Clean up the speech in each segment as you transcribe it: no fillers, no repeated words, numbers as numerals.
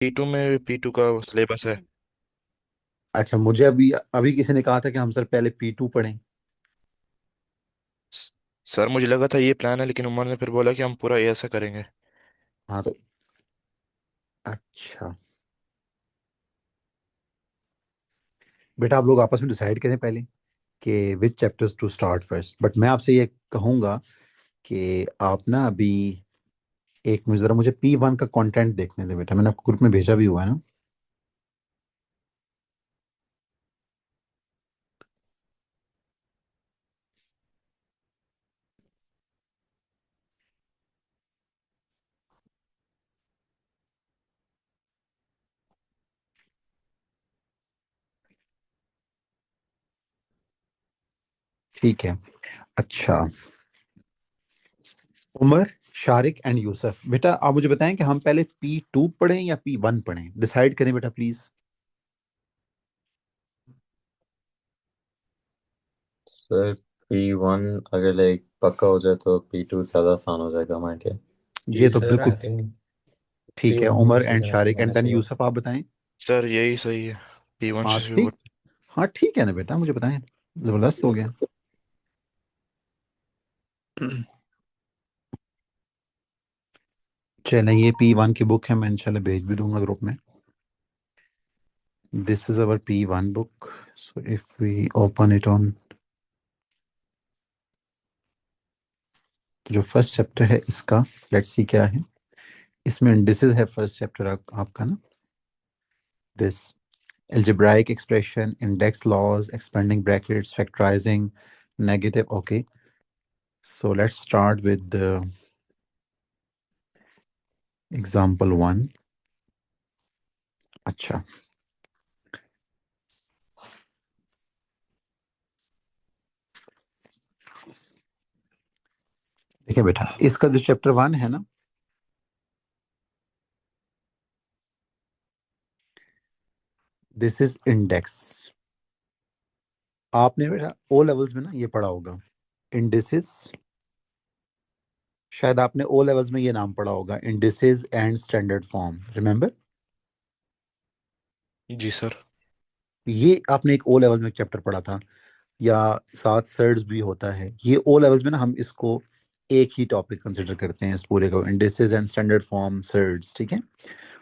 P2 में P2 का syllabus है। अच्छा, मुझे अभी अभी किसी ने कहा था कि हम सर पहले P2 पढ़ें। स- सर मुझे लगा था ये प्लान है, लेकिन उमर ने फिर बोला कि हम पूरा ए ऐसा करेंगे। हाँ तो अच्छा बेटा, आप लोग आपस में डिसाइड करें पहले कि which chapters to start first. But मैं आपसे ये कहूंगा कि आप ना अभी एक मुझे जरा मुझे P1 का कंटेंट देखने दे बेटा, मैंने आपको ग्रुप में भेजा भी हुआ है ना। ठीक है। अच्छा, उमर, शारिक एंड यूसुफ, बेटा आप मुझे बताएं कि हम पहले P2 पढ़ें या P1 पढ़ें, डिसाइड करें बेटा प्लीज। सर P1 अगर लाइक पक्का हो जाए तो P2 ज़्यादा आसान हो जाएगा हमारे लिए। ये जी तो सर, बिल्कुल आई थिंक ठीक है। P1 ही उमर इसी एंड तरह से शारिक एंड होना देन चाहिए। यूसुफ, आप बताएं। सर यही सही है। P1 हाँ शुरू ठीक। कर। हाँ ठीक है ना बेटा, मुझे बताएं। जबरदस्त हो गया। चलें, ये P1 की बुक है, मैं इंशाल्लाह भेज भी दूंगा ग्रुप में। This is our P1 book. So if we open it on, तो जो फर्स्ट चैप्टर है इसका, लेट्स सी क्या है इसमें। दिस इज है फर्स्ट चैप्टर आपका ना। This algebraic expression, index laws, expanding brackets, factorizing, negative. Okay, so let's start with the example one. अच्छा, देखिए बेटा, इसका जो चैप्टर वन है ना, दिस इज इंडेक्स। आपने बेटा ओ लेवल्स में ना ये पढ़ा होगा, इंडिसेस। शायद आपने ओ लेवल्स में ये नाम पढ़ा होगा, indices and standard form, remember. जी सर। ये आपने एक ओ लेवल्स में चैप्टर पढ़ा था, या साथ सर्ड्स भी होता है। ये ओ लेवल्स में ना हम इसको एक ही टॉपिक कंसिडर करते हैं, इस पूरे को, indices and standard form surds, ठीक है।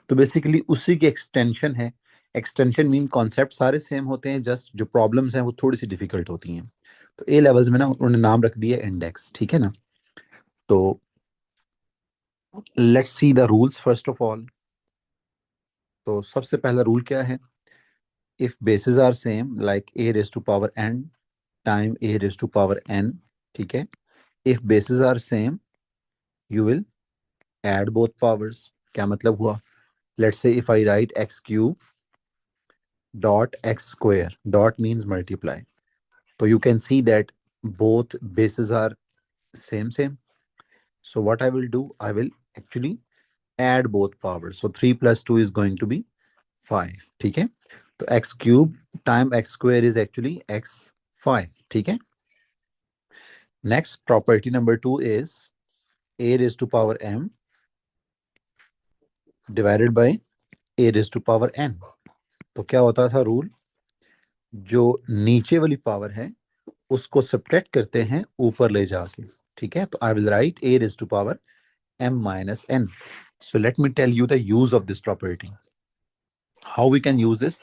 तो बेसिकली उसी की एक्सटेंशन है। एक्सटेंशन मीन कॉन्सेप्ट सारे सेम होते हैं, जस्ट जो प्रॉब्लम्स हैं वो थोड़ी सी डिफिकल्ट होती हैं। तो ए लेवल्स में ना उन्होंने नाम रख दिया इंडेक्स, ठीक है ना। तो let's see the rules first of all. तो सबसे पहला रूल क्या है? If bases are same, like a raise to power n time a raise to power N, ठीक है। If bases are same, you will add both powers. क्या मतलब हुआ? Let's say if I write x cube dot x square, dot means multiply, तो you can see that both bases are same. So what I will do, I will actually add both powers. So 3 plus 2 is going to be 5, ठीक है। तो x cube time x square is actually x 5, ठीक है। Next property number 2 is a raised to power m divided by a raised to power n। तो क्या होता था rule? जो नीचे वाली पावर है उसको सब्ट्रैक्ट करते हैं ऊपर ले जाके, ठीक है। तो I will write a raised to power m minus n. So let me tell you the use of this property. How we can use this?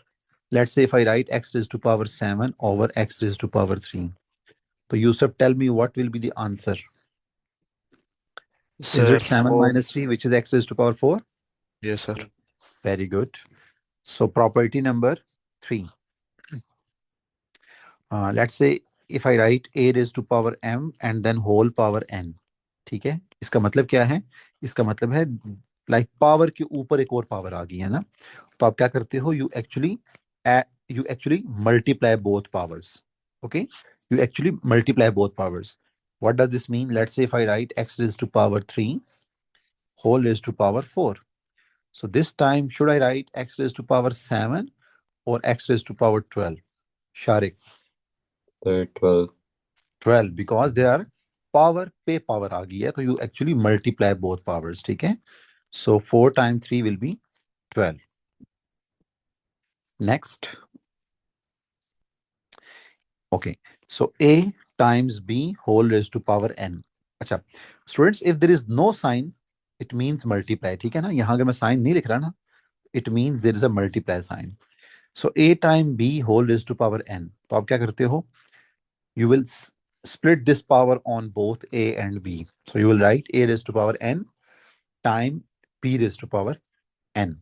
Let's say if I write x raised to power 7 over x raised to power 3. So Yusuf, tell me what will be the answer. Is it sir 7 वो minus 3, which is x raised to power 4? ये sir. Very good. So property number 3. Let's say if I write a raised to power m and then whole power n. ठीक है, इसका मतलब क्या है? इसका मतलब है लाइक पावर के ऊपर एक और पावर आ गई है ना। तो आप क्या करते हो? You actually multiply both powers. Okay, you actually multiply both powers. What does this mean? Let's say if I right x raised to power 3 whole raised to power 4, so this time should I write x raised to power 7 or x raised to power 12? Sharik, sir 12। 12, because there are power पे power आ गई है, तो you actually multiply both powers, ठीक है। सो 4 time 3 will be 12. Next. Okay. So A times B whole raised to power n. अच्छा students, if there is no sign, it means multiply. ठीक है ना, यहाँ अगर मैं साइन नहीं लिख रहा ना, it means there is a multiply sign. So A time B whole raised to power n. तो आप क्या करते हो? You will split this power on both A and B. So you will write A raised to power n time B raised to power n.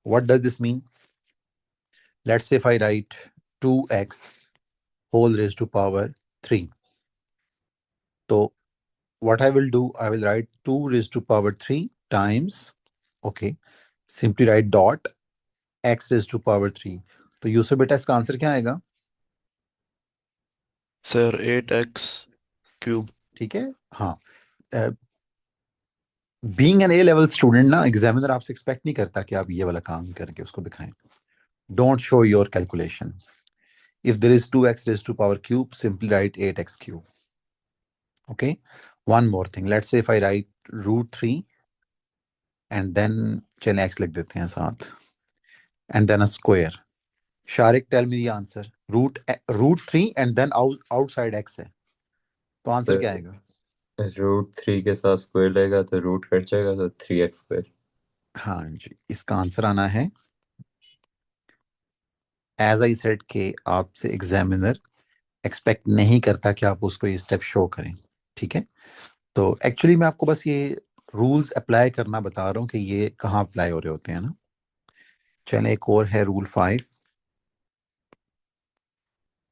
What does this mean? Let's say if I write 2x whole raised to power 3. So what I will do, I will write 2 raised to power 3 times, okay, simply write dot x raised to power 3. तो यूसुफ बेटा इसका answer क्या आएगा? Sir 8x³ ठीक है, हाँ. Being an A level student ना, examiner आपसे एक्सपेक्ट नहीं करता कि आप ये वाला काम करके उसको दिखाएं. Don't show your calculation. If there is 2x raised to power cube, simply write 8x cube. Okay. One more thing. Let's say if I write root 3 and then चलें x लिख देते हैं साथ and then a square. Sharik, tell me the answer. Root 3 and then outside x है. तो answer क्या आएगा? √3 के साथ स्क्वायर लेगा तो रूट कट जाएगा तो 3x². हाँ जी, इसका आंसर आना है एज आई सेड के आपसे एग्जामिनर एक्सपेक्ट नहीं करता कि आप उसको ये स्टेप शो करें. ठीक है, तो एक्चुअली मैं आपको बस ये रूल्स अप्लाई करना बता रहा हूँ कि ये कहाँ अप्लाई हो रहे होते हैं ना. चलें, एक और है rule 5.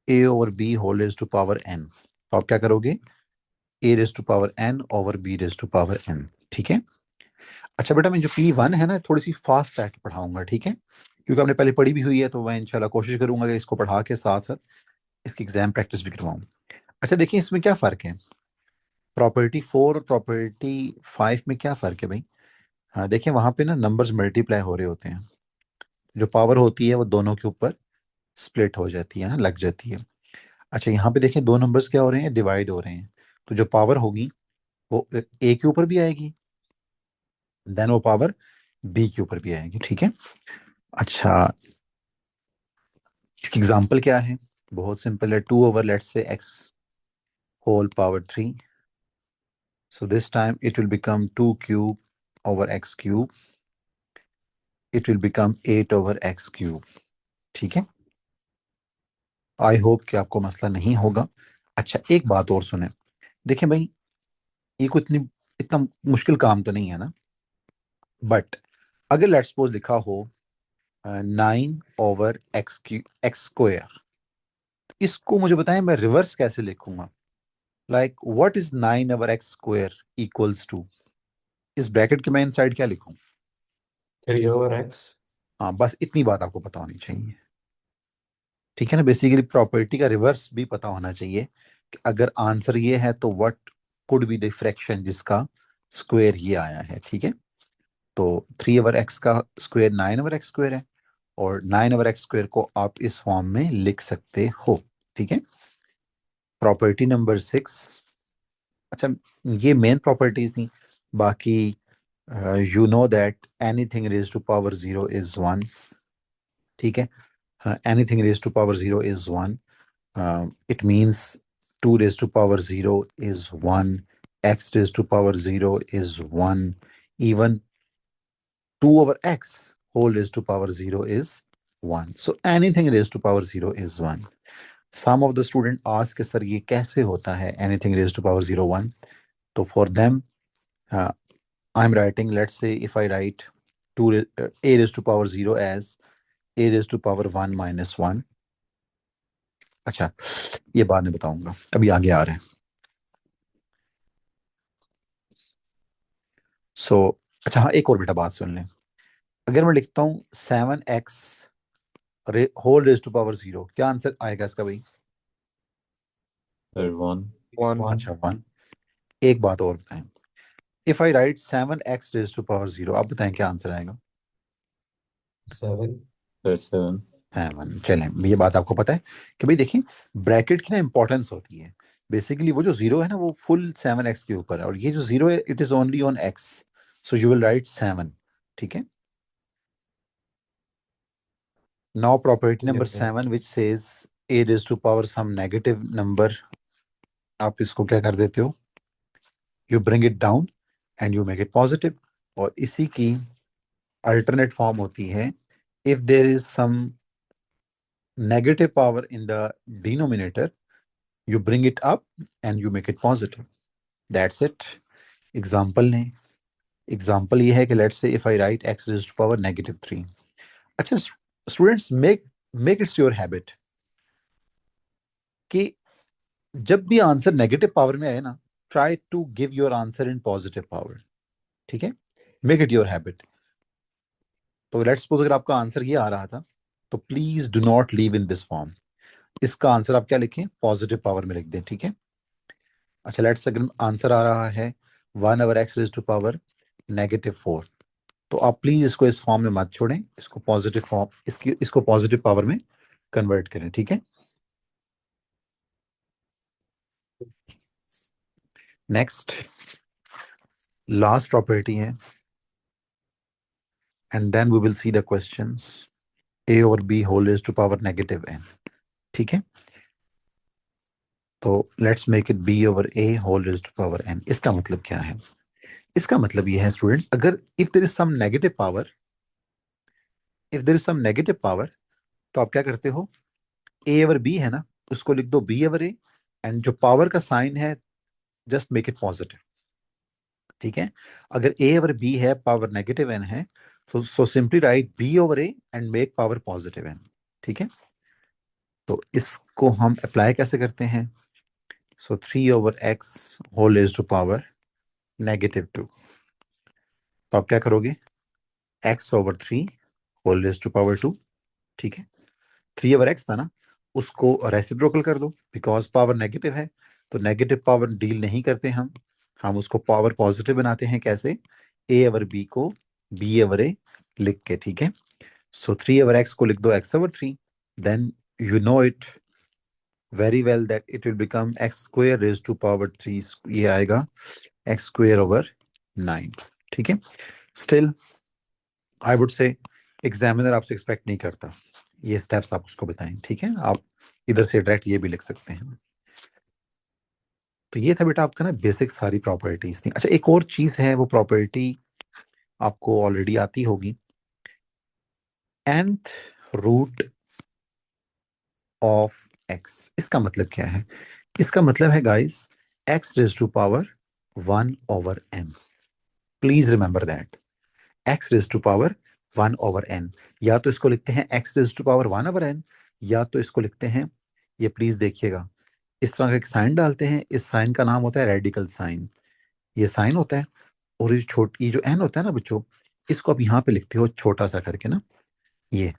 A over B whole raise to power N. तो आप क्या करोगे? A raise to power N over B raise to power N. ठीक है. अच्छा बेटा, मैं जो P1 है ना, थोड़ी सी फास्ट ट्रैक पढ़ाऊंगा. ठीक है, क्योंकि आपने पहले पढ़ी भी हुई है, तो मैं इंशाल्लाह कोशिश करूंगा कि इसको पढ़ा के साथ साथ इसकी एग्जाम प्रैक्टिस भी करवाऊं. अच्छा देखिए, इसमें क्या फर्क है? प्रॉपर्टी 4 और प्रॉपर्टी 5 में क्या फर्क है भाई? हाँ देखिए, वहां पे ना नंबर्स मल्टीप्लाई हो रहे होते हैं. जो पावर होती है वो दोनों के ऊपर स्प्लिट हो जाती है ना, लग जाती है. अच्छा यहाँ पे देखें, दो नंबर्स क्या हो रहे हैं? डिवाइड हो रहे हैं. तो जो पावर होगी वो ए के ऊपर भी आएगी, देन वो पावर बी के ऊपर भी आएगी. ठीक है. अच्छा, इसकी एग्जांपल क्या है? बहुत सिंपल है. 2 over let's say x whole power 3. So this time it will become 2 cube over x cube. It will become 8 over x cube. ठीक है, आई होप कि आपको मसला नहीं होगा. अच्छा एक बात और सुने. देखिए भाई, ये कोई इतना मुश्किल काम तो नहीं है ना. बट अगर लेट्स सपोज लिखा हो 9 ओवर एक्स स्क्वायर, इसको मुझे बताएं मैं रिवर्स कैसे लिखूंगा? Like what is 9 over x square equals to? इस ब्रैकेट के मैं इनसाइड क्या लिखूं? 3/x। हाँ, बस इतनी बात आपको पता होनी चाहिए. ठीक है ना, बेसिकली प्रॉपर्टी का रिवर्स भी पता होना चाहिए कि अगर आंसर ये है तो what could be the fraction जिसका स्क्वायर ये आया है. ठीक है, तो 3 ओवर एक्स का स्क्वायर 9 ओवर एक्स स्क्वायर है, और 9 ओवर एक्स स्क्वायर को आप इस फॉर्म में लिख सकते हो. ठीक है. Property number 6. अच्छा, ये मेन प्रॉपर्टीज थी. बाकी you know that anything raise to power 0 is 1. ठीक है, anything raise to power 0 is 1. It means 2 raise to power 0 is 1, x raise to power 0 is 1, even 2 over x whole raised to power 0 is 1. So anything raised to power 0 is 1. Some of the student ask sir ये कैसे होता है anything raised to power 0 1? तो for them I'm writing, let's say if I write a raised to power 0 as a raised to power 1 minus 1. अच्छा, ये बाद में बताऊंगा, अभी आगे आ रहे हैं. सो अच्छा हाँ, एक और बेटा बात सुन लें. अगर मैं लिखता हूँ 7x whole raise to power 0, क्या आंसर आएगा इसका भाई? 1. 1 अच्छा 1. एक बात और बताएं, if I write 7x raise to power 0, आप बताएं क्या आंसर आएगा? 7। 7. 7. चलें, ये बात आपको पता है कि भाई देखिए, ब्रैकेट की ना इंपॉर्टेंस होती है. बेसिकली वो जो 0 है ना, वो फुल 7x के ऊपर है, और ये जो 0 है it is only on x. So you will write 7. ठीक है. Now property number Yeah. 7 which says a raised to power some negative number, आप इसको क्या कर देते हो, you bring it down and you make it positive, और इसी की alternate form होती है if there is some negative power in the denominator you bring it up and you make it positive. That's it. Example लें, example ये है कि let's say if I write x raised to power -3. अच्छा students, make it your habit कि जब भी answer negative power में आए ना, try to give your answer in positive power, ठीक है, मेक इट योर हैबिट. तो लेट्स सपोज अगर आपका आंसर ये आ रहा था तो please do not leave in this form. इसका आंसर आप क्या लिखें, पॉजिटिव पावर में लिख दें, ठीक है. अच्छा लेट्स अगर आंसर आ रहा है 1/x रेज़ टू पावर -4, तो आप प्लीज इसको इस फॉर्म में मत छोड़ें, इसको पॉजिटिव फॉर्म, इसको पॉजिटिव पावर में कन्वर्ट करें, ठीक है. नेक्स्ट लास्ट प्रॉपर्टी है and then we will see the questions. a over b whole raised to power -n, ठीक है. तो let's make it b over a whole raised to power n. इसका मतलब क्या है, इसका मतलब ये है स्टूडेंट्स, अगर if there is some negative power, if there is some negative power, तो आप क्या करते हो, a over b है ना, उसको लिख दो b over a, एंड जो पावर का साइन है जस्ट मेक इट पॉजिटिव, ठीक है. अगर a over b है, पावर -n है, तो so simply write b over a and make power positive n, ठीक है. तो इसको हम अप्लाई कैसे करते हैं, सो 3 over x whole raised to power -2. तो आप क्या करोगे, x over 3 whole raised to power 2, ठीक है. 3 over x था ना, उसको रेसिप्रोकल कर दो, बिकॉज पावर नेगेटिव है तो नेगेटिव पावर डील नहीं करते हम उसको पावर पॉजिटिव बनाते हैं. कैसे, a over b को b over a लिख के, ठीक है. सो 3 over x को लिख दो x over 3, then you know it very well that it will become x square raised to power 3, ये आएगा x square over 9, ठीक है. Still I would say examiner आपसे एक्सपेक्ट नहीं करता ये स्टेप्स आप उसको बताएं, ठीक है. आप इधर से डायरेक्ट ये भी लिख सकते हैं. तो ये था बेटा आपका ना बेसिक सारी प्रॉपर्टीज थी. अच्छा एक और चीज है, वो प्रॉपर्टी आपको ऑलरेडी आती होगी, nth रूट ऑफ x. इसका मतलब क्या है, इसका मतलब है guys x raise to power 1 over n. Please remember that, x raise to power 1 over n. या तो इसको लिखते हैं x raise to power 1 over n, या तो इसको लिखते हैं, ये प्लीज देखिएगा, इस तरह का एक साइन डालते हैं, इस साइन का नाम होता है रेडिकल साइन. ये साइन होता है, और ये जो n होता है ना बच्चों, इसको आप यहाँ पे लिखते हो छोटा सा करके ना, ये,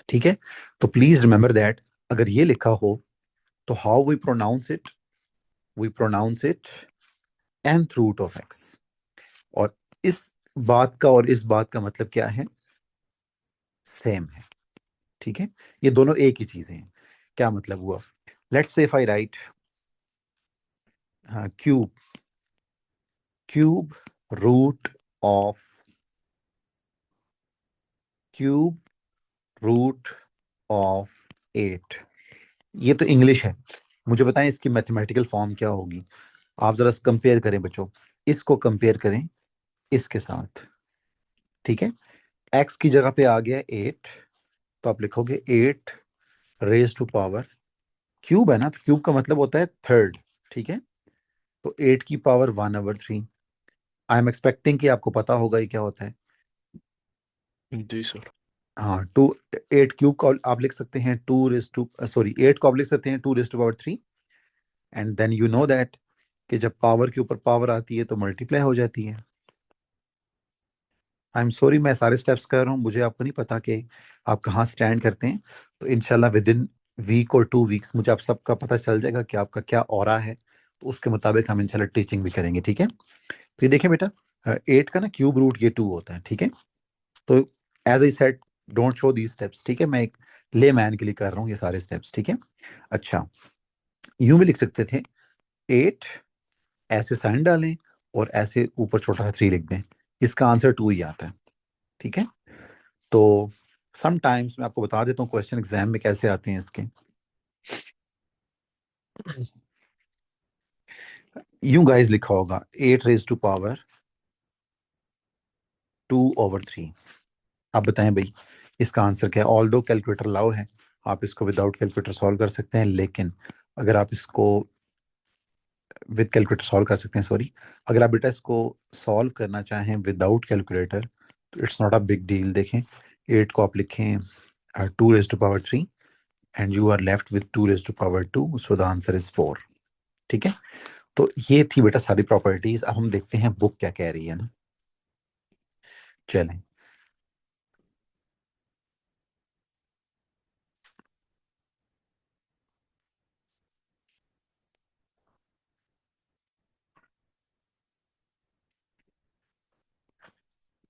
ठीक है. तो प्लीज रिमेंबर दैट, अगर ये लिखा हो तो how we pronounce it, we pronounce it nth root of x. और इस बात का और इस बात का मतलब क्या है, सेम है, ठीक है. ये दोनों एक ही चीजें हैं. क्या मतलब हुआ, let's say if I write cube cube root of cube root of 8. ये तो इंग्लिश है, मुझे बताएं इसकी मैथमेटिकल फॉर्म क्या होगी. आप जरा कंपेयर करें बच्चों, इसको कंपेयर करें इसके साथ, ठीक है. x की जगह पे आ गया 8, तो आप लिखोगे 8 रेज टू पावर, क्यूब है ना, तो क्यूब का मतलब होता है थर्ड, ठीक है. तो 8 की power 1 over 3. I am expecting कि आपको पता होगा ये क्या होता है. जी सर. हाँ, 8 क्यूब को आप लिख सकते हैं 2 रेज टू, सॉरी 8 को आप लिख सकते हैं 2 raise to power 3, and then you know that कि जब पावर के ऊपर पावर आती है तो मल्टीप्लाई हो जाती है. आई एम सॉरी मैं सारे स्टेप्स कर रहा हूँ, मुझे आपको नहीं पता कि आप कहाँ स्टैंड करते हैं. तो इनशाला विद इन वीक और 2 वीक्स मुझे आप सबका पता चल जाएगा कि आपका क्या ऑरा है, तो उसके मुताबिक हम इंशाल्लाह टीचिंग भी करेंगे, ठीक है. तो ये देखिए बेटा, 8 का ना क्यूब रूट ये 2 होता है, ठीक है. तो as I said don't show these steps, ठीक है, मैं एक ले मैन के लिए कर रहा हूँ ये सारे स्टेप्स, ठीक है. अच्छा यूं भी लिख सकते थे 8, ऐसे साइन डालें और ऐसे ऊपर छोटा सा 3 लिख दें, इसका आंसर 2 ही आता है, ठीक है. तो समटाइम्स मैं आपको बता देता हूँ क्वेश्चन एग्जाम में कैसे आते हैं इसके। यूं गाइस लिखा होगा 8 रेज टू पावर 2/3। आप बताएं भाई इसका आंसर क्या है। ऑल दो कैलकुलेटर लाओ है, आप इसको विदाउट कैलकुलेटर सॉल्व कर सकते हैं, लेकिन अगर आप इसको विद कैलकुलेटर सॉल्व कर सकते हैं, सॉरी, अगर आप बेटा इसको सॉल्व करना चाहें विदाउट कैलकुलेटर तो it's not a big deal. देखें 8 को आप लिखें 2 raise to power 3 and you are left with 2 raise to power 2, so the answer is 4। ठीक है, तो ये थी बेटा सारी प्रॉपर्टीज। अब हम देखते हैं बुक क्या कह रही है ना। चलें,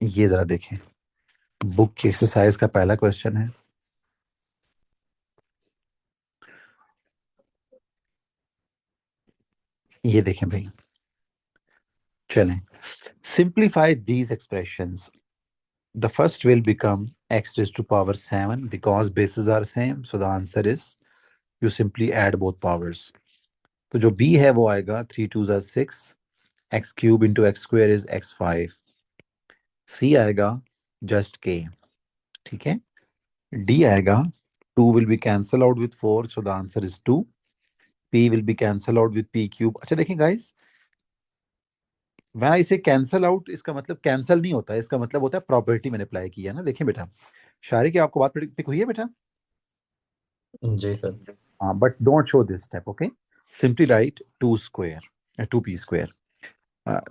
ये जरा देखें, बुक की एक्सरसाइज का पहला क्वेश्चन है। ये देखें भाई, चलें, simplify these expressions. The first will become x raised to power 7 because bases are same. So the answer is you simply add both powers. तो जो b है वो आएगा 3 2s are 6, x cube into x square is x5, c आएगा just k। ठीक है, d आएगा 2 will be cancel out with 4, so the answer is 2, p will be cancel out with p cube। अच्छा देखें guys, वह इसे cancel out, इसका मतलब कैंसल नहीं होता है, इसका मतलब होता है प्रॉपर्टी मैंने अप्लाई किया ना। देखें बेटा, शारी की आपको बात पिक हुई है बेटा? जी sir. But don't show this step, okay? Simply write 2 square, 2p square.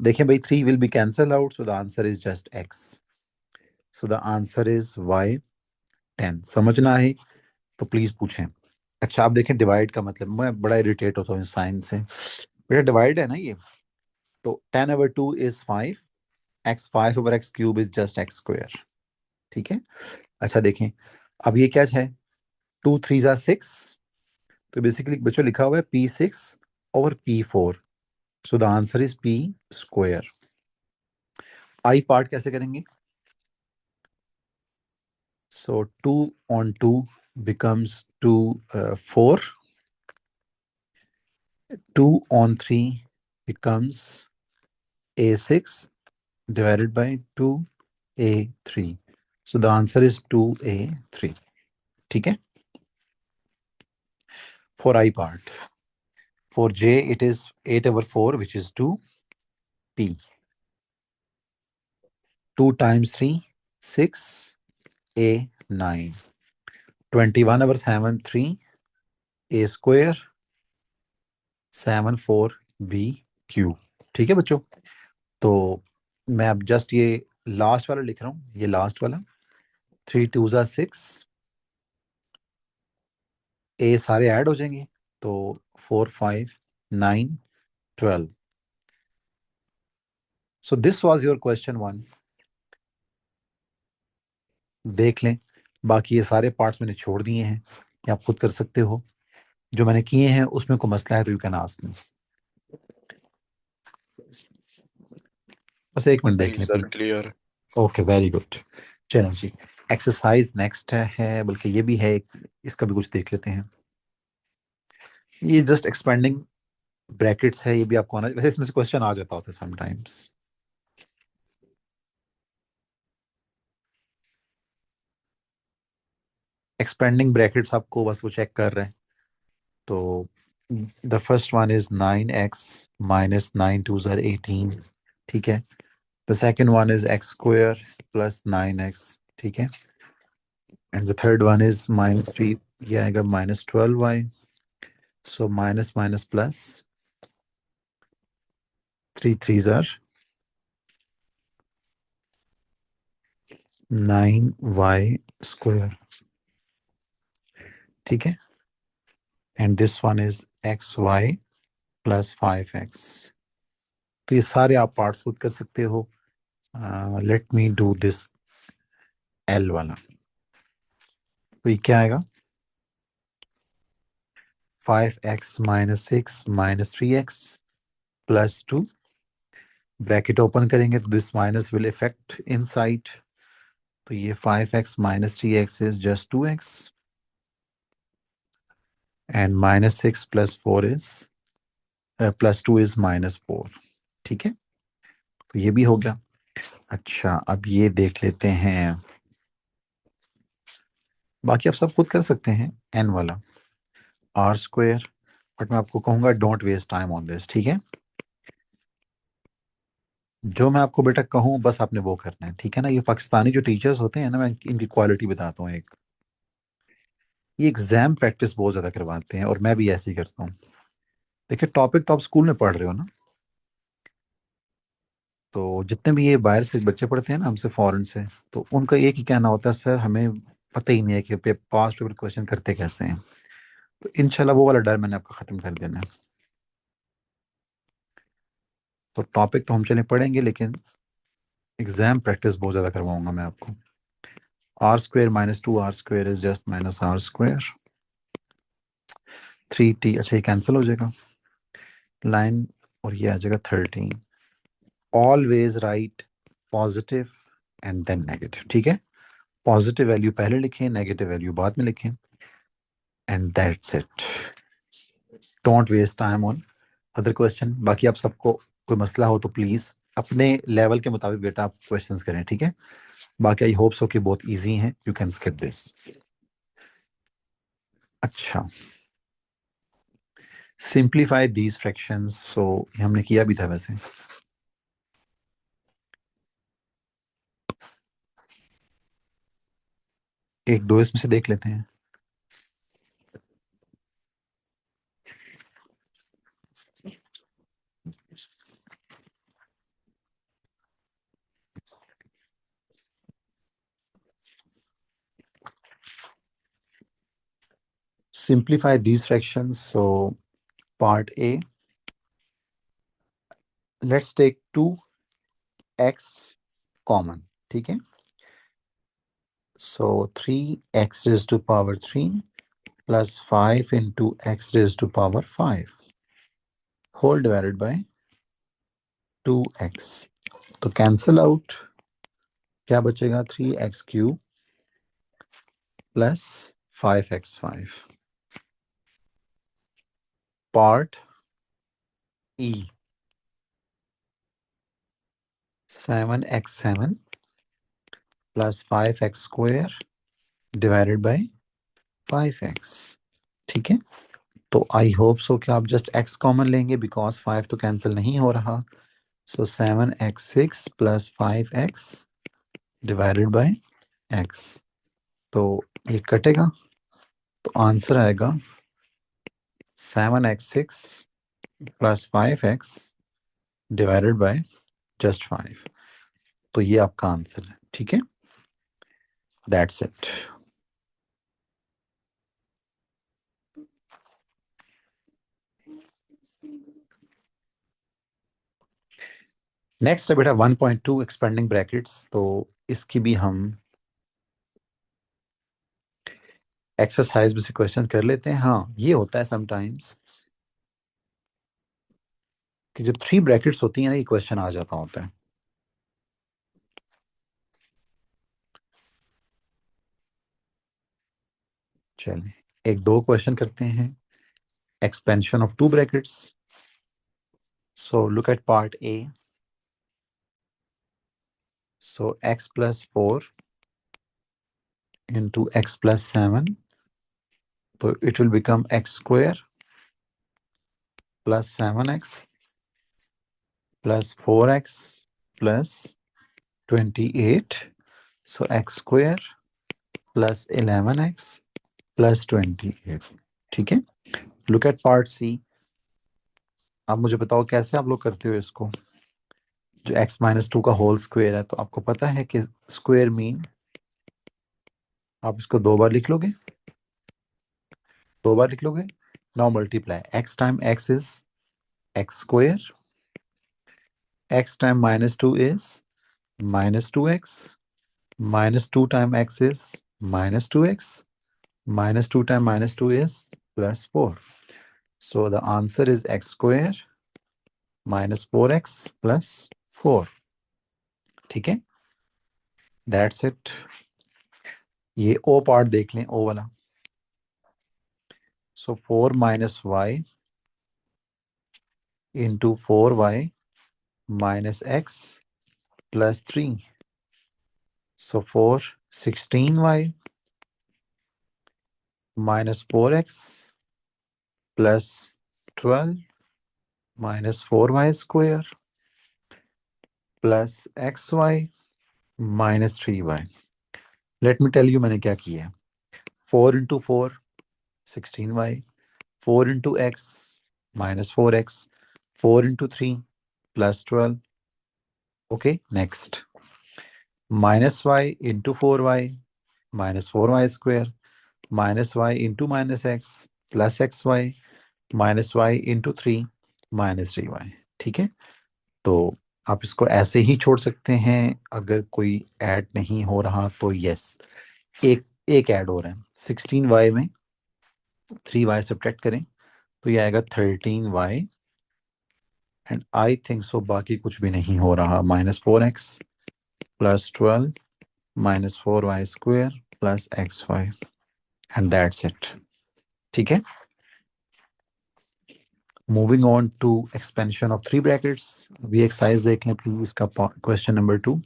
देखें भाई 3 will be cancelled out, so the answer is just x. So the answer is y 10। समझना है तो प्लीज पूछें। अच्छा आप देखें डिवाइड का मतलब, मैं बड़ा इरिटेट होता हूँ साइन से। बेटा डिवाइड है ना ये, तो 10/2 is 5, x 5/x cube is just x square। ठीक है, अच्छा देखें अब ये क्या है, 2 3s are 6, तो बेसिकली बच्चों लिखा हुआ है p6/p4, so the answer is p square. I part कैसे करेंगे? सो 2 on 2 becomes 2 4, 2 on 3 becomes a6 divided by 2a3, so the answer is 2a3। ठीक है, for I part। For j it is 8/4 which is 2p, 2 times 3 6, a9, 21/7 3, a square 7 4 b cube. ठीक है बच्चों, तो मैं अब जस्ट ये लास्ट वाला लिख रहा हूँ, ये लास्ट वाला 3 2s are 6, ए सारे ऐड हो जाएंगे तो 4 5 9 12। So this was your question 1। देख लें, बाकी ये सारे पार्ट्स मैंने छोड़ दिए हैं, ये आप खुद कर सकते हो। जो मैंने किए हैं उसमें कोई मसला है तो यू कैन आस्क मी। बस एक मिनट देख जी लें sir, please. Clear. Okay very good. चलो जी, एक्सरसाइज नेक्स्ट है, बल्कि ये भी है एक, इसका भी कुछ देख लेते हैं। ये जस्ट एक्सपेंडिंग ब्रैकेट्स है, ये भी आपको आना, वैसे इसमें से क्वेश्चन आ जाता होता है समटाइम्स। एक्सपेंडिंग ब्रैकेट्स आपको बस वो चेक कर रहे हैं। तो the first one is 9x minus 9 2s are 18। ठीक है, the second one is x square plus 9x। ठीक है, and the third one is -3, ये आएगा -12y, so minus minus plus 3 3s are 9y square. ठीक है, and this one is xy plus 5x। तो ये सारे आप पार्ट्स खुद कर सकते हो। Let me do this L वाला। तो ये क्या आएगा, 5x minus 6 minus 3x plus 2, bracket open करेंगे तो this minus will effect inside, तो ये 5x minus 3x is just 2x and minus 6 plus 4 is plus 2 is minus 4. ठीक है, तो ये भी हो गया। अच्छा, अब ये देख लेते हैं, बाकी आप सब खुद कर सकते हैं। n वाला r स्क्वायर, बट मैं आपको कहूंगा don't waste time on this, ठीक है। जो मैं आपको बेटा कहूँ बस आपने वो करना है, ठीक है ना। ये पाकिस्तानी जो टीचर्स होते हैं ना, मैं इनकी क्वालिटी बताता हूँ एक। ये एग्जाम प्रैक्टिस बहुत ज्यादा करवाते हैं और मैं भी ऐसे ही करता हूँ। देखिए, टॉपिक तो आप स्कूल में पढ़ रहे हो ना, तो जितने भी ये बाहर से बच्चे पढ़ते हैं ना हमसे, फॉरेन से, तो उनका एक ही कहना होता है, सर हमें पता ही नहीं है कि पास्ट पेपर क्वेश्चन करते कैसे हैं। तो इंशाल्लाह वो वाला डर मैंने आपका खत्म कर देना है। तो टॉपिक तो हम चले पढ़ेंगे, लेकिन एग्जाम प्रैक्टिस बहुत ज्यादा करवाऊंगा मैं आपको। R square minus 2r square is just minus r square. 3t, अच्छा ये कैंसिल हो जाएगा लाइन, और ये आ जाएगा 13। Always write positive and then negative, ठीक है। पॉजिटिव वैल्यू पहले लिखें, नेगेटिव वैल्यू बाद में लिखें, and that's it. Don't waste time on other question. बाकी आप सबको कोई मसला हो तो प्लीज अपने लेवल के मुताबिक बेटा आप क्वेश्चंस करें, ठीक है। बाकी आई होप सो कि बहुत इजी हैं, यू कैन स्किप दिस। अच्छा, सिंप्लीफाई दीज फ्रैक्शंस, सो हमने किया भी था वैसे। एक दो इसमें से देख लेते हैं। Simplify these fractions. So part A, let's take 2x common, ठीक है। So 3x raised to power 3 plus 5 into x raised to power 5 whole divided by 2x. तो cancel out, क्या बचेगा? 3x cube plus 5x5. Part E, 7x7 plus 5x square divided by 5x, ठीक है। तो I hope so कि आप just x common लेंगे, because 5 तो कैंसिल नहीं हो रहा। सो 7x6 plus 5x divided by x, तो ये कटेगा, तो आंसर आएगा 7x6 plus 5x divided by just 5। तो ये आपका आंसर है, ठीक है। That's it. नेक्स्ट है बेटा 1.2 एक्सपेंडिंग ब्रैकेट्स। तो इसकी भी हम एक्सरसाइज में से क्वेश्चन कर लेते हैं। हाँ, ये होता है समटाइम्स कि जो 3 ब्रैकेट्स होती हैं ना, ये क्वेश्चन आ जाता होता है। चलिए एक दो क्वेश्चन करते हैं। Expansion of 2 brackets. So look at part A. So x plus 4 into x plus 7, so it will become x square plus 7x plus 4x plus 28. So x square plus 11x plus 28, ठीक है। Look at part C. आप मुझे बताओ कैसे आप लोग करते हो इसको। जो x माइनस 2 का होल स्क्वायर है, तो आपको पता है कि स्क्वायर मीन आप इसको 2 बार लिख लोगे, 2 बार लिख लोगे। Now multiply, x time x is x square, x time minus 2 is minus 2x, minus 2 times x is minus 2x, minus 2 times minus 2 is plus 4. So the answer is x square minus 4x plus 4, ठीक है। That's it. ये O part देख लें, O वाला। So 4 minus y into 4y minus x plus 3। So 16y minus 4x plus 12 minus 4y square plus xy minus 3y. Let me tell you मैंने क्या किया है। 4 into 4 16y, 4 into x minus 4x, 4 into 3 plus 12. Okay, next. Minus y into 4y minus 4y square minus y into minus x plus xy minus y into 3 minus 3y। ठीक है, तो आप इसको ऐसे ही छोड़ सकते हैं। अगर कोई ऐड नहीं हो रहा तो यस, एक एक ऐड हो रहा है। 16y में 3y सब्ट्रैक्ट करें तो ये आएगा 13y एंड आई थिंक सो बाकी कुछ भी नहीं हो रहा। Minus 4x plus 12 minus 4y square plus xy and that's it. ठीक है, moving on to expansion of 3 brackets. अभी एक्सरसाइज देख लें प्लीज, इसका question number 2।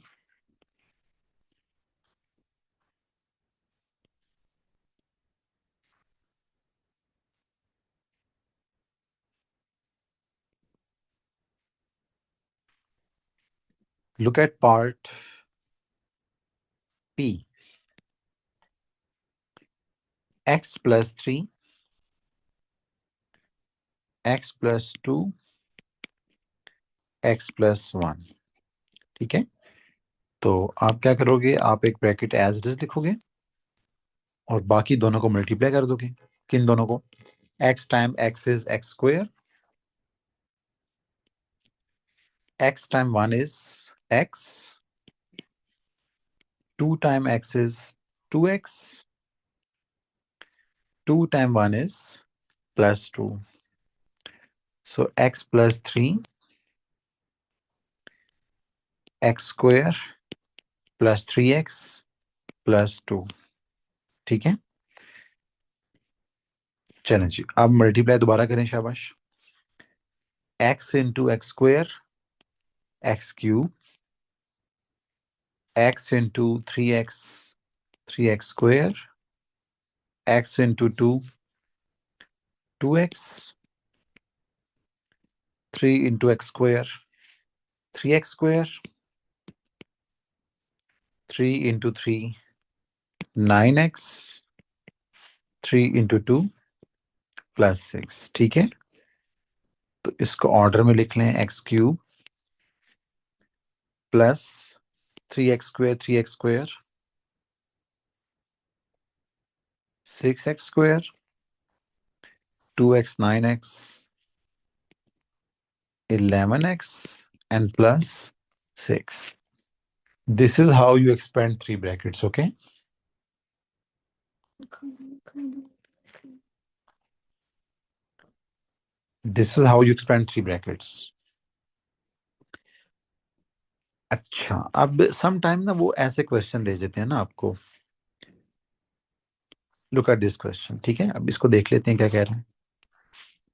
Look at part P. X plus 3, x plus 2, x plus 1। ठीक है, तो आप क्या करोगे, आप एक ब्रैकेट एज इट इज लिखोगे और बाकी दोनों को मल्टीप्लाई कर दोगे। किन दोनों को? x time x is x square, x time 1 is x, 2 time x is 2x, 2 time 1 is plus 2। So x plus 3, x square plus 3x plus 2। ठीक है, चलें जी, अब मल्टीप्लाई दोबारा करें, शाबाश। x into x square x cube, x into 3x 3x square, x into 2 2x, 3 into x square 3x square, 3 into 3 9x, 3 into 2 plus 6। ठीक है, तो इसको ऑर्डर में लिख लें। X cube plus 3x square 3x square 6x square 2x 9x 11x and plus 6। This is how you expand 3 brackets, okay? This is how you expand 3 brackets. अच्छा, अब some time ना वो ऐसे क्वेश्चन दे देते हैं ना आपको। Look at this question. ठीक है, अब इसको देख लेते हैं क्या कह रहे हैं।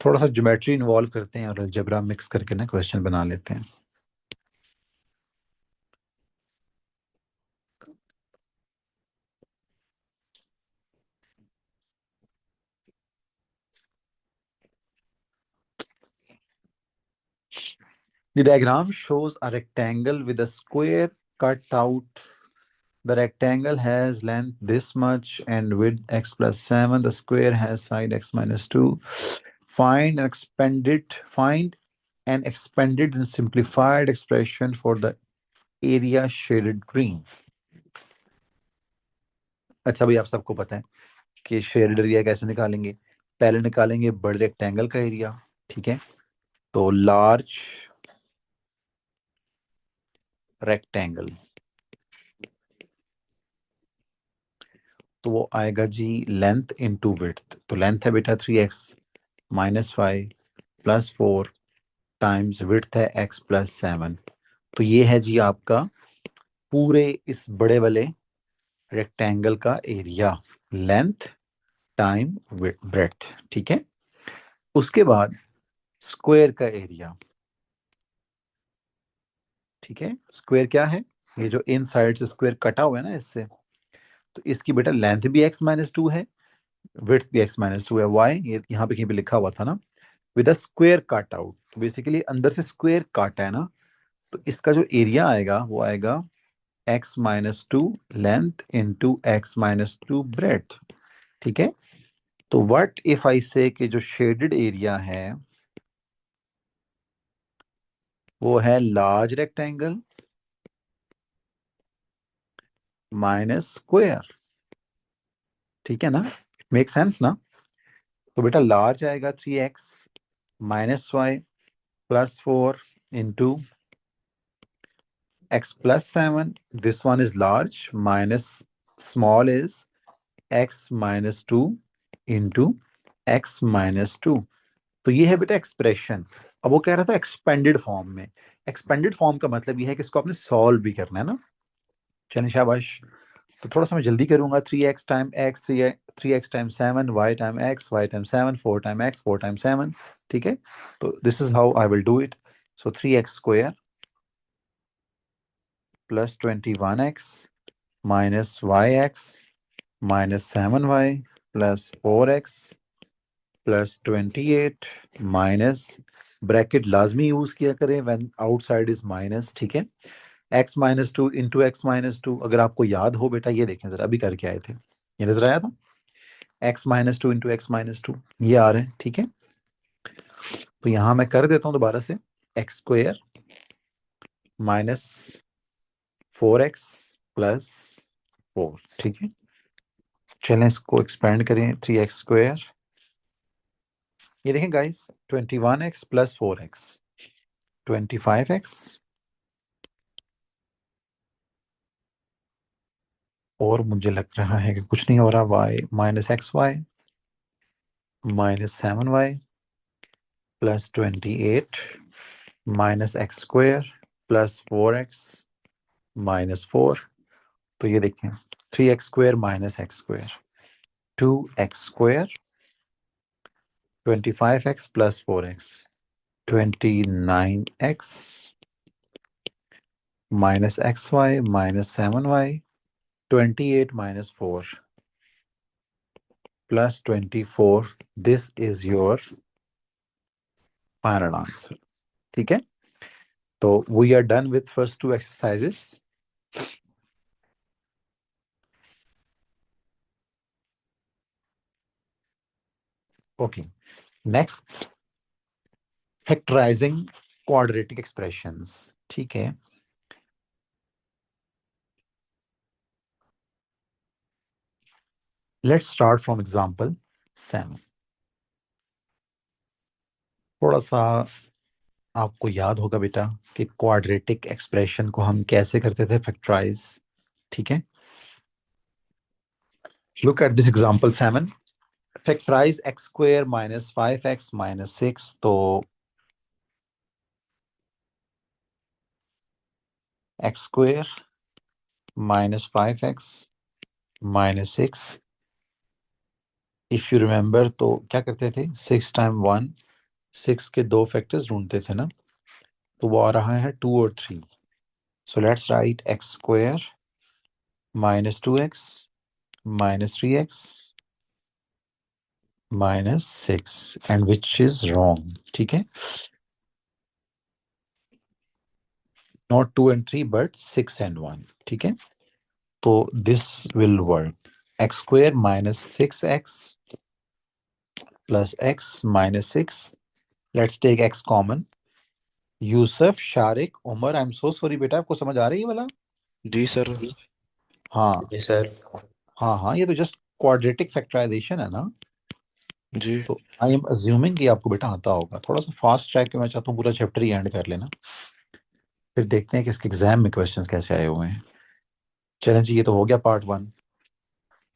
थोड़ा सा ज्योमेट्री इन्वॉल्व करते हैं और अलजेब्रा मिक्स करके ना क्वेश्चन बना लेते हैं। The diagram shows a rectangle with a square cut out. The rectangle has length this much and width x plus 7. The square has side x minus 2. Find an expanded and simplified expression for the area shaded green. अच्छा भाई, आप सबको पता है कि shaded area कैसे निकालेंगे। पहले निकालेंगे बड़े रेक्टेंगल का एरिया। ठीक है, तो लार्ज रेक्टेंगल, तो वो आएगा जी लेंथ इंटू विड्थ। तो लेंथ है बेटा 3x minus 5 plus 4 times width है x प्लस 7। तो ये है जी आपका पूरे इस बड़े वाले रेक्टेंगल का एरिया, लेंथ टाइम ब्रेड्थ, ठीक है। उसके बाद स्क्वायर का एरिया, ठीक है। स्क्वायर क्या है, ये जो इन साइड से स्क्वायर कटा हुआ है ना इससे, तो इसकी बेटा लेंथ भी x-2 है, विड्थ भी x-2 है। वाई, ये यहाँ पे कहीं पे लिखा हुआ था ना, with a square cut out, तो बेसिकली अंदर से स्क्वायर काटा है ना, तो इसका जो एरिया आएगा वो आएगा x-2 length into x-2 breadth, ठीक है। तो व्हाट इफ आई से कि जो शेडेड एरिया है वो है लार्ज रेक्टेंगल माइनस स्क्वायर, ठीक है ना, मेक सेंस ना। तो बेटा लार्ज आएगा 3x minus y plus 4 into x plus 7, this one is large, minus small is x minus 2 into x minus 2। तो ये है बेटा एक्सप्रेशन। अब वो कह रहा था एक्सपेंडेड फॉर्म में। एक्सपेंडेड फॉर्म का मतलब ये है कि इसको आपने सॉल्व भी करना है ना। चलिए शाबाश। तो थोड़ा सा मैं जल्दी करूंगा। 3x time x, 3x time 7, y time x, y time 7, 4 time x, 4 time 7, ठीक है। तो this is how I will do it. So 3x square plus 21x minus yx minus 7y plus 4x plus 28 minus, bracket लाजमी use किया करें when outside is minus, ठीक है। x minus 2 into x minus 2, अगर आपको याद हो बेटा, ये देखें जरा, अभी करके आए थे, ये नजर आया था, x minus 2 into x minus 2, ये आ रहा है, ठीक है। तो यहां मैं कर देता हूं दोबारा से, x square minus 4x plus 4, ठीक है। चलें इसको एक्सपेंड करें, 3x स्क्वायर, ये देखें guys, 21x plus 4x 25x, और मुझे लग रहा है कि कुछ नहीं हो रहा, y minus x y minus 7y plus 28 minus x square plus 4x minus 4। तो ये देखें, 3x square minus x square 2x square 25x plus 4x 29x minus x y minus 7y 28 minus 4 plus 24, this is your final answer, ठीक है। तो we are done with first two exercises. Okay, next, factorizing quadratic expressions, ठीक है। Let's start from example 7। थोड़ा सा आपको याद होगा बेटा कि क्वाड्रेटिक एक्सप्रेशन को हम कैसे करते थे फैक्टराइज, ठीक है। Look at this example 7, factorize x square minus 5x minus 6। तो x square minus 5x minus 6, if you remember तो क्या करते थे, 6 टाइम 1, 6 के दो फैक्टर्स ढूंढते थे ना, तो वो आ रहा है 2 और 3। So let's write x square minus 2x minus 3x minus 6, and which is wrong, ठीक है। नॉट 2 and 3 बट 6 and 1, ठीक है। तो this will work, x square minus 6x plus x minus 6, let's take x common. Yusuf, Shariq, Umar, I am so sorry बेटा, आपको समझ आ रही है वाला? जी सर। हाँ जी सर। हाँ हाँ, ये तो जस्ट क्वाड्रेटिक फैक्टराइजेशन है ना। जी तो आई एम अज्यूमिंग कि आपको बेटा आता होगा। थोड़ा सा फास्ट ट्रैक के मैं चाहता हूँ पूरा चैप्टर ही एंड कर लेना, फिर देखते हैं कि इसके एग्जाम में क्वेश्चंस कैसे आए हुए हैं। चलें जी, ये तो हो गया part 1।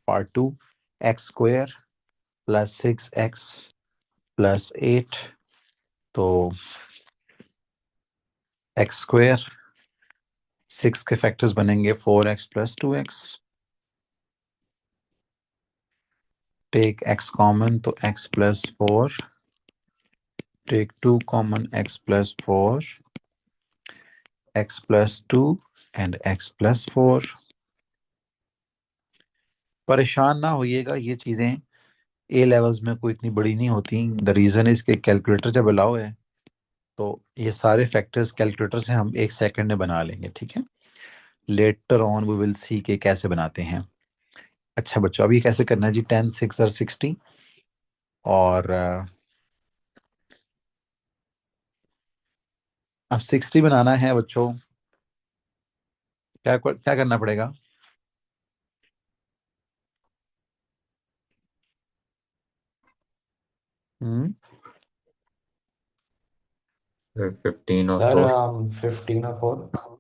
Part 2, x square plus 6x plus 8। तो एक्स स्क्वायर 6 के फैक्टर्स बनेंगे 4x plus 2x, take x common तो x plus 4, take 2 common x plus 4, x plus 2 and x plus 4। परेशान ना होइएगा, ये चीज़ें ए लेवल्स में कोई इतनी बड़ी नहीं होती। द रीज़न इज के कैलकुलेटर जब अलाउ है तो ये सारे फैक्टर्स कैलकुलेटर से हम 1 सेकंड में बना लेंगे, ठीक है। Later on we will see के कैसे बनाते हैं। अच्छा बच्चों, अभी कैसे करना है जी, 10 6 और 60, और अब 60 बनाना है बच्चों। क्या क्या करना पड़ेगा? हम्म 15 और Sir, 4। 15 or 4.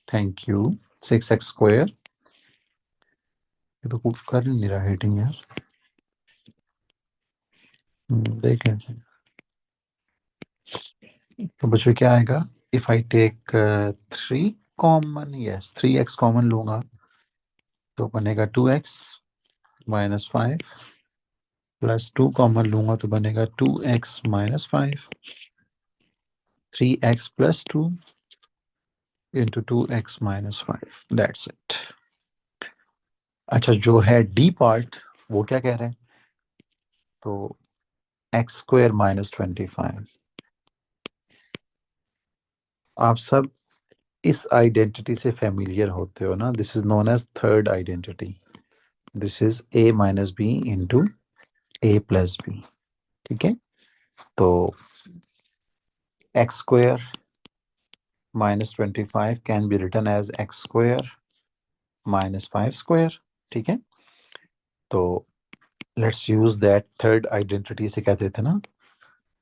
Thank you. 6x square, ये तो कुछ कर ही नहीं रहा हेटिंग यार। देखें तो बच्चों क्या आएगा, if I take 3 common, yes 3x common लूंगा तो बनेगा 2x माइनस 5, प्लस 2 कॉमन लूंगा तो बनेगा 2x minus 5, 3x plus 2 into 2x minus 5, that's it. अच्छा, जो है डी पार्ट वो क्या कह रहे हैं, तो एक्स स्क्वायर माइनस 25। आप सब इस आइडेंटिटी से फेमिलियर होते हो ना, this is known as third identity. This is a minus b into a plus b, ठीक है। तो x square minus 25 can be written as x square minus 5 square, ठीक है। तो let's use that third identity से कहते थे ना,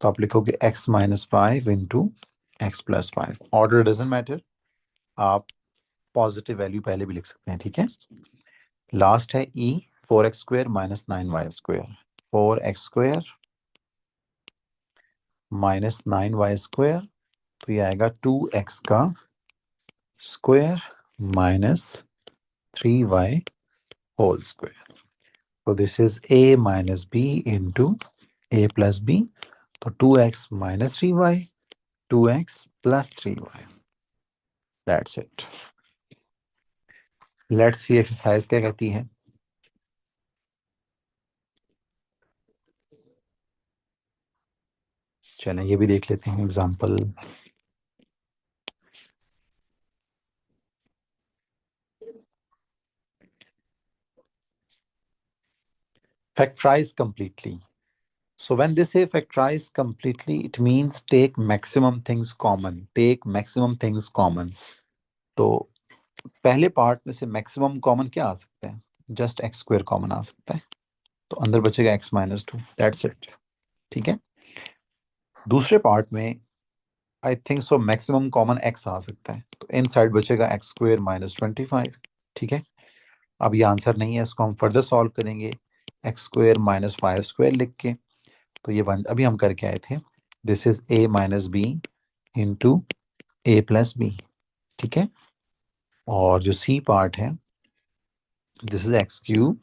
तो आप लिखोगे x minus 5 into x plus 5। Order doesn't matter, आप पॉजिटिव वैल्यू पहले भी लिख सकते हैं, ठीक है। लास्ट है e 4x square minus 9y square, 4x square minus 9y square, तो ये आएगा 2x का square minus 3y whole square. तो this is a minus b into a plus b, तो 2x minus 3y, 2x plus 3y, that's it. Let's see exercise क्या कहती है। चलें ये भी देख लेते हैं example. Factorize completely. So when they say factorize completely, it means take maximum things common. Take maximum things common. तो पहले पार्ट में से मैक्सिमम कॉमन क्या आ सकता है, जस्ट एक्स स्क्वायर कॉमन आ सकता है, तो अंदर बचेगा एक्स माइनस 2, दैट्स इट, ठीक है। दूसरे पार्ट में I think so maximum common X आ सकता है, तो इन साइड बचेगा एक्स स्क्वायर माइनस 25, ठीक है। अब ये आंसर नहीं है, इसको हम फर्दर सॉल्व करेंगे एक्स स्क्वायर माइनस 5 स्क्वायर लिख के। तो ये अभी हम करके आए थे, this is a minus b into a plus b, ठीक है। और जो सी पार्ट है, this is x cube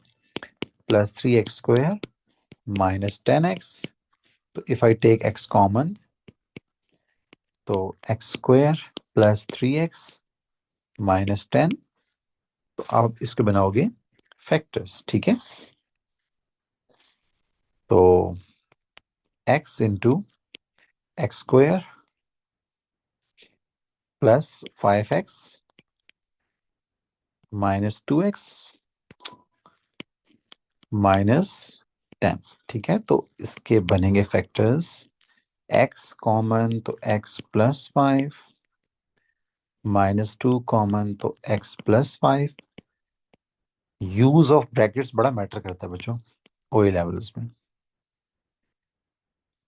plus 3x square minus 10x, तो if I take x common तो x square plus 3x minus 10, तो आप इसको बनाओगे फैक्टर्स, ठीक है। तो x into x square plus 5x minus 2x minus 10, ठीक है। तो इसके बनेंगे फैक्टर्स, x कॉमन तो x प्लस 5 माइनस 2 कॉमन तो x plus 5। Use of brackets बड़ा मैटर करता है बच्चों ओए लेवल्स में,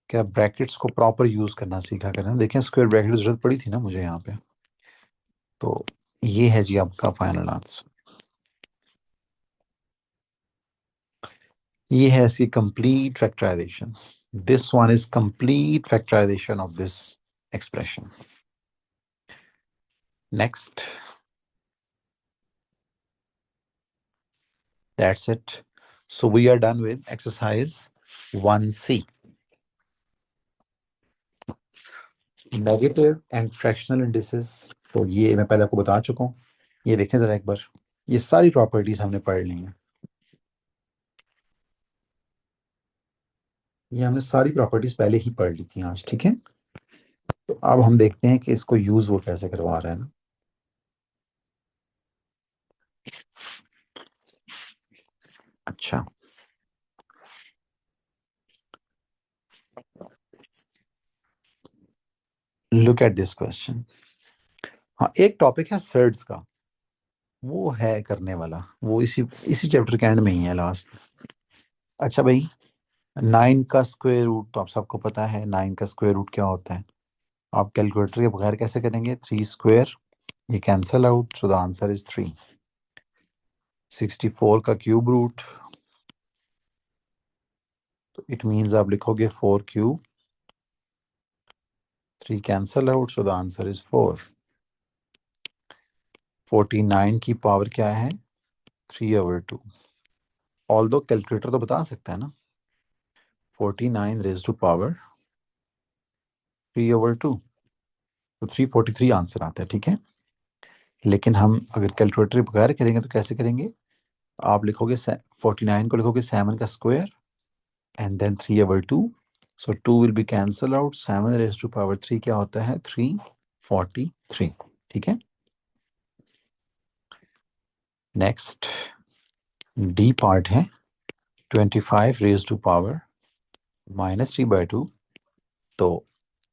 क्या ब्रैकेट्स को प्रॉपर यूज करना सीखा करना। देखें स्क्वायर ब्रैकेट की जरूरत पड़ी थी ना मुझे यहाँ पे। तो ये है जी आपका फाइनल आंसर। ये है इसकी complete factorization. This one is complete factorization of this expression. Next That's it. So we are done with exercise 1C. Negative and fractional indices, तो ये मैं पहले आपको बता चुका हूँ। ये देखें जरा एक बार, ये सारी प्रॉपर्टीज हमने पढ़ ली हैं। ये हमने सारी प्रॉपर्टीज पहले ही पढ़ ली थी आज, ठीक है। तो अब हम देखते हैं कि इसको यूज वो कैसे करवा रहा है ना। अच्छा, लुक एट दिस क्वेश्चन। हाँ, एक टॉपिक है सर्ड्स का, वो है करने वाला, वो इसी चैप्टर के एंड में ही है, लास्ट। अच्छा भाई, 9 का स्क्वायर रूट तो आप सबको पता है, 9 का स्क्वायर रूट क्या होता है। आप कैलकुलेटर के बगैर कैसे करेंगे, 3 स्क्वायर, ये cancel out, so the answer is 3। 64 का क्यूब रूट, तो इट मीन्स आप लिखोगे 4 cube, 3 cancel out, so the answer is 4। 49 की पावर क्या है, 3/2। ऑल्दो कैलकुलेटर तो बता सकता है ना, 49 रेज टू पावर 3/2, तो 343 आंसर आता है, ठीक है। लेकिन हम अगर कैलकुलेटर बगैर करेंगे तो कैसे करेंगे, आप लिखोगे 49 को लिखोगे 7 का square and then 3/2, so 2 will be cancel out, 7 raise to power 3 क्या होता है, 343, ठीक है। नेक्स्ट डी पार्ट है 25 रेज टू पावर -3/2। तो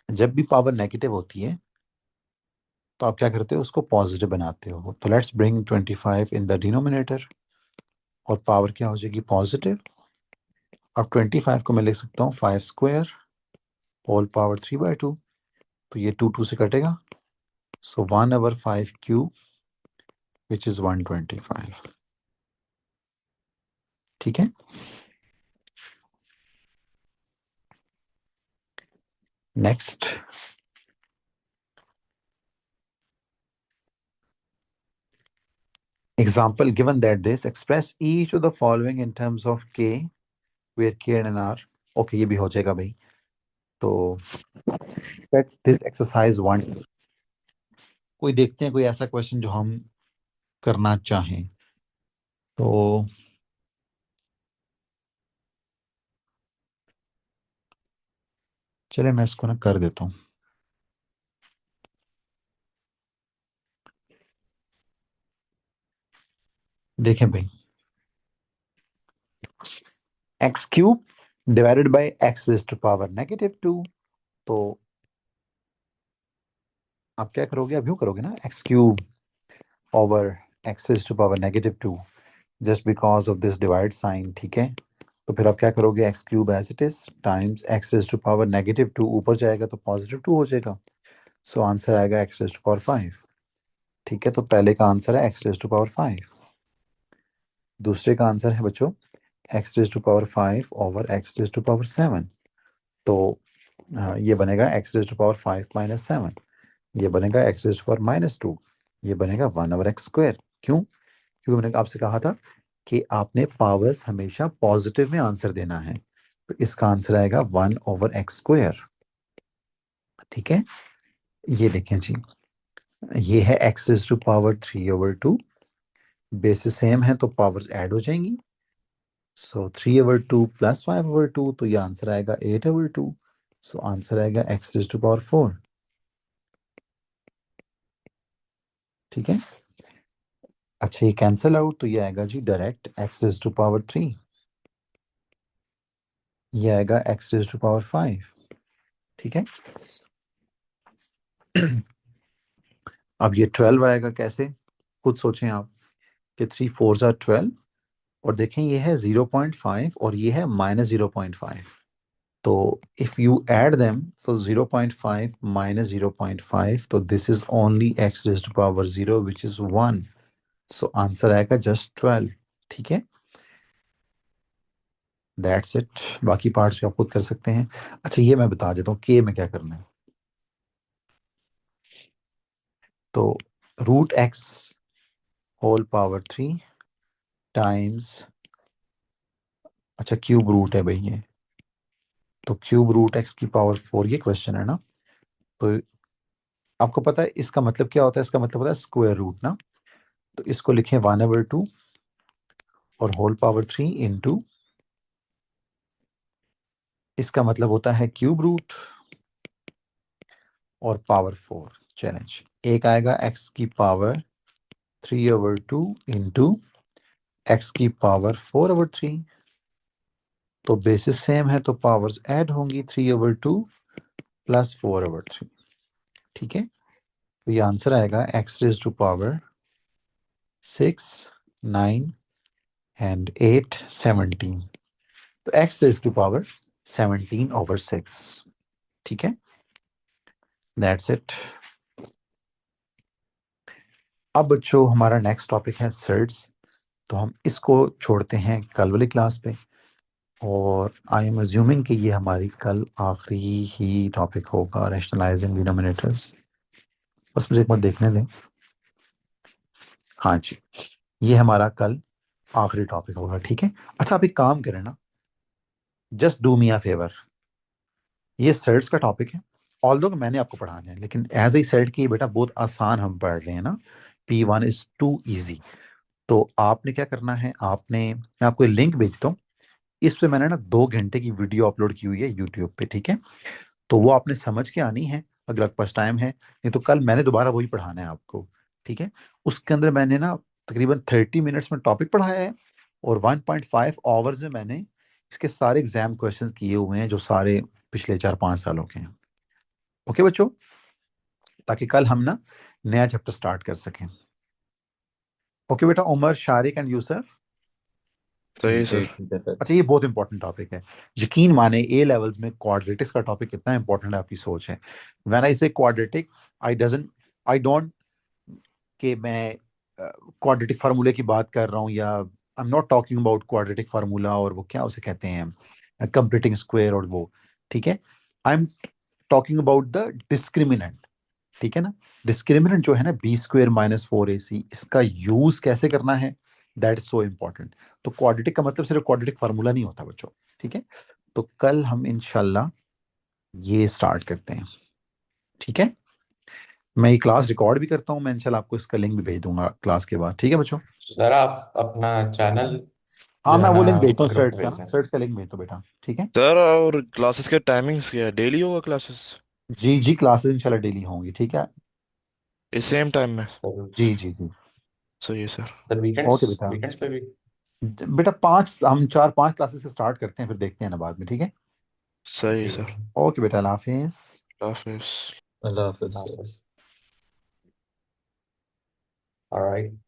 जब भी पावर नेगेटिव होती है तो आप क्या करते हो, उसको पॉजिटिव बनाते हो। तो let's bring 25 in the denominator, और पावर क्या हो जाएगी, पॉजिटिव। अब 25 को मैं लिख सकता हूँ 5 स्क्वायर होल पावर 3/2, तो ये 2 से कटेगा, सो 1/5 क्यूब विच इज 125, ठीक है। Next, example given that this express each of the following in terms of k where k and n are, okay, ये भी हो जाएगा भाई। तो that this exercise 1, कोई देखते हैं कोई ऐसा क्वेश्चन जो हम करना चाहें, तो चले मैं इसको ना कर देता हूँ। देखें भाई, x cube divided by x raise to power -2, तो आप क्या करोगे, अब यूं करोगे ना, x cube over x raise to power -2, just because of this divide sign, ठीक है। तो फिर आप क्या करोगे, x cube as it is times x raise to power -2, ऊपर जाएगा तो +2 हो जाएगा, सो आंसर आएगा एक्स रेज़ टू पावर 5, ठीक है। तो पहले का आंसर है एक्स रेज़ टू पावर 5, दूसरे का आंसर है बच्चों x raise to power 5 over x raise to power 7, तो ये बनेगा एक्स रेज़ टू पावर 5 - 7, ये बनेगा एक्स रेज़ टू पावर -2, ये बनेगा 1/x²। क्यों, क्योंकि मैंने आपसे कहा था कि आपने पावर्स हमेशा पॉजिटिव में आंसर देना है, तो इसका आंसर आएगा 1/x², ठीक है। ये देखें जी, ये है x raise to power 3/2, basis same है तो पावर्स ऐड हो जाएंगी, सो 3/2 + 5/2, तो ये आंसर आएगा 8/2, सो आंसर आएगा एक्स रेज़ टू पावर 4, ठीक है। अच्छा, ये कैंसिल आउट, तो ये आएगा जी direct x raise to power 3, ये आएगा एक्स रेज़ टू पावर 5, ठीक है। अब ये 12 आएगा कैसे, खुद सोचें आप, कि 3 4 आर 12, और देखें ये है 0.5 और ये है -0.5, तो इफ यू ऐड देम तो 0.5 - 0.5, तो this is only x raise to power 0 which is 1, so answer आएगा जस्ट 12, ठीक है। दैट्स इट, बाकी पार्ट्स आप खुद कर सकते हैं। अच्छा, ये मैं बता देता हूँ के में क्या करना है, तो √x होल पावर 3 टाइम्स अच्छा क्यूब रूट है भाई ये, तो क्यूब रूट एक्स की पावर 4 ये क्वेश्चन है ना। तो आपको पता है इसका मतलब क्या होता है, इसका मतलब होता है स्क्वायर रूट ना। तो इसको लिखें 1/2 और होल पावर 3 इंटू, इसका मतलब होता है क्यूब रूट और पावर 4। चैलेंज एक आएगा एक्स की पावर 3/2 इंटू एक्स की पावर 4/3। तो बेसिस सेम है तो पावर्स ऐड होंगी, 3/2 प्लस 4/3। ठीक है, तो ये आंसर आएगा x raise to power 6, 9 and 8, 17। तो एक्स रेज टू पावर 17/6। ठीक है, दैट्स इट। अब बच्चों हमारा नेक्स्ट टॉपिक है सर्ड्स, तो हम इसको छोड़ते हैं कल वाली क्लास पे, और आई एम अज्यूमिंग कि ये हमारी कल आखिरी ही टॉपिक होगा, रैशनलाइजिंग डिनोमिनेटर्स। बस मुझे एक बार देखने दें। हाँ जी, ये हमारा कल आखिरी टॉपिक होगा। ठीक है, अच्छा आप एक काम करें ना, just do me a favour, ये सर्ड्स का टॉपिक है, ऑल्दो कि मैंने आपको पढ़ाना है, लेकिन एज ए सेड कि बेटा बहुत आसान हम पढ़ रहे हैं ना, P1 इज टू इजी। तो आपने क्या करना है, आपने, मैं आपको लिंक भेजता हूँ, इस पे मैंने ना 2 घंटे की वीडियो अपलोड की हुई है यूट्यूब पे। ठीक है, तो वो आपने समझ के आनी है अगर आपके पास टाइम है, नहीं तो कल मैंने दोबारा वही पढ़ाना है आपको। ठीक है, उसके अंदर मैंने ना तकरीबन 30 मिनट्स में टॉपिक पढ़ाया है, और 1.5 आवर्स में मैंने इसके सारे एग्जाम क्वेश्चंस किए हुए हैं जो सारे पिछले 4-5 सालों के हैं। ओके बच्चों, ताकि कल हम ना नया चैप्टर स्टार्ट कर सकें। ओके बेटा, उमर, शारिक एंड यूसुफ। सही जी सर। ठीक है सर। अच्छा ये बहुत इंपॉर्टेंट टॉपिक है, यकीन माने ए लेवल्स में क्वाड्रेटिक्स का टॉपिक कितना इंपॉर्टेंट है आपकी सोच है। व्हेन आई से क्वाड्रेटिक, आई डोंट कि मैं क्वाड्रेटिक फार्मूले की बात कर रहा हूँ, या I am not talking about quadratic formula और वो क्या उसे कहते हैं कंप्लीटिंग स्क्वायर और वो। ठीक है, I am talking about the discriminant. ठीक है ना, डिस्क्रिमिनेंट जो है ना b² - 4ac, इसका यूज कैसे करना है, दैट इज सो इम्पोर्टेंट। तो क्वाड्रेटिक का मतलब सिर्फ क्वाड्रेटिक फार्मूला नहीं होता बच्चों। ठीक है, तो कल हम इंशाल्लाह ये स्टार्ट करते हैं। ठीक है, मैं ये क्लास रिकॉर्ड भी करता हूँ, मैं इंशाल्लाह आपको इसका लिंक भी भेज दूंगा क्लास के बाद। ठीक है बच्चों, सर आप अपना चैनल हाँ जो मैं है वो ना लिंक भेजता हूँ ग्रुप सर्च पे का भेज ना, दें। सर्च का लिंक भेजता हूँ बेटा। ठीक है, सर और क्लासेस के टाइमिंग्स क्या है, डेली होगा क्लासेस? जी जी, क्लासेस इंशाल्लाह डेली होंगी। ठीक है, इस सेम टाइम में? सर जी जी जी। सही है सर। सर वीकेंड्स ओके बेटा, वीकेंड्स पे भी। बेटा 5, हम 4-5 क्लासेस से स्टार्ट करते हैं, फिर देखते हैं ना बाद में। ठीक है, सही है जी सर। ओके बेटा, अल्लाह हाफिज़। अल्लाह हाफिज। अल्लाह हाफिज सर। वापस। ऑलराइट।